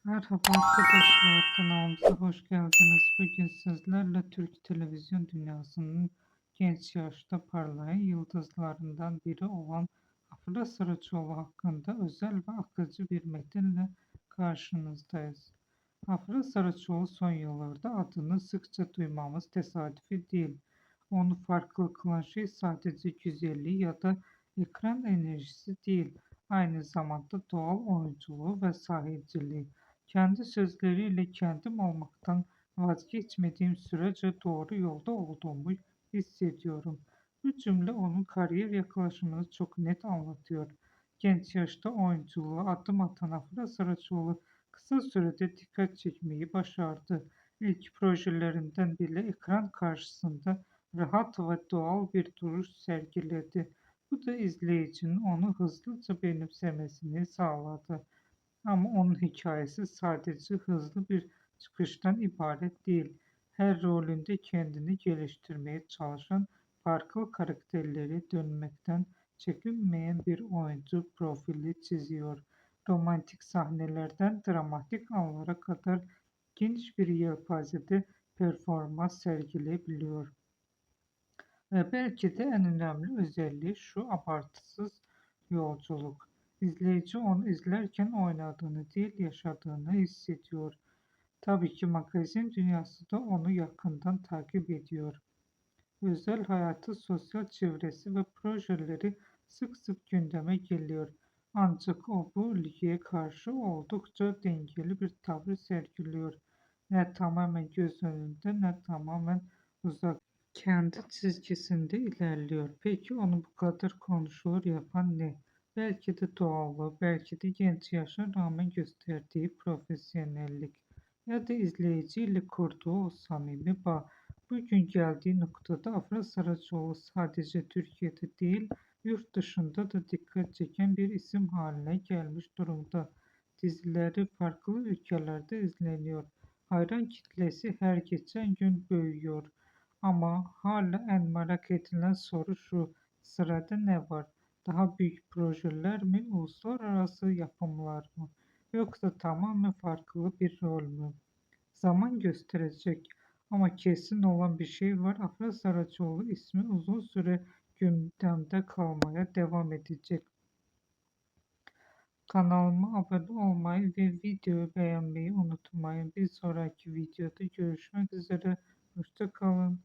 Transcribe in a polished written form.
Merhaba arkadaşlar, kanalımıza hoş geldiniz. Bugün sizlerle Türk televizyon dünyasının genç yaşta parlayan yıldızlarından biri olan Afra Saraçoğlu hakkında özel ve akıcı bir metinle karşınızdayız. Afra Saraçoğlu son yıllarda adını sıkça duymamız tesadüfi değil. Onu farklı kılan şey sadece güzelliği ya da ekran enerjisi değil, aynı zamanda doğal oyunculuğu ve sahiciliği. Kendi sözleriyle kendim olmaktan vazgeçmediğim sürece doğru yolda olduğumu hissediyorum. Bu cümle onun kariyer yaklaşımını çok net anlatıyor. Genç yaşta oyunculuğa adım atan Afra Saraçoğlu kısa sürede dikkat çekmeyi başardı. İlk projelerinden bile ekran karşısında rahat ve doğal bir duruş sergiledi. Bu da izleyicinin onu hızlıca benimsemesini sağladı. Ama onun hikayesi sadece hızlı bir çıkıştan ibaret değil. Her rolünde kendini geliştirmeye çalışan, farklı karakterleri dönmekten çekinmeyen bir oyuncu profili çiziyor. Romantik sahnelerden dramatik anlara kadar geniş bir yelpazede performans sergileyebiliyor. Ve belki de en önemli özelliği şu: abartısız yolculuk. İzleyici onu izlerken oynadığını değil, yaşadığını hissediyor. Tabii ki magazin dünyası da onu yakından takip ediyor. Özel hayatı, sosyal çevresi ve projeleri sık sık gündeme geliyor. Ancak o bu ilgiye karşı oldukça dengeli bir tavır sergiliyor. Ne tamamen göz önünde ne tamamen uzak. Kendi çizgisinde ilerliyor. Peki onu bu kadar konuşulur yapan ne? Belki de doğallığı, belki de genç yaşa rağmen gösterdiği profesyonellik ya da izleyiciyle kurduğu o samimi bağ. Bugün geldiği noktada Afra Saraçoğlu sadece Türkiye'de değil, yurt dışında da dikkat çeken bir isim haline gelmiş durumda. Dizileri farklı ülkelerde izleniyor. Hayran kitlesi her geçen gün büyüyor. Ama hala en merak edilen soru şu: sırada ne var? Daha büyük projeler mi, uluslararası yapımlar mı? Yoksa tamamen farklı bir rol mü? Zaman gösterecek. Ama kesin olan bir şey var: Afra Saraçoğlu ismi uzun süre gündemde kalmaya devam edecek. Kanalıma abone olmayı ve videoyu beğenmeyi unutmayın. Bir sonraki videoda görüşmek üzere. Hoşça kalın.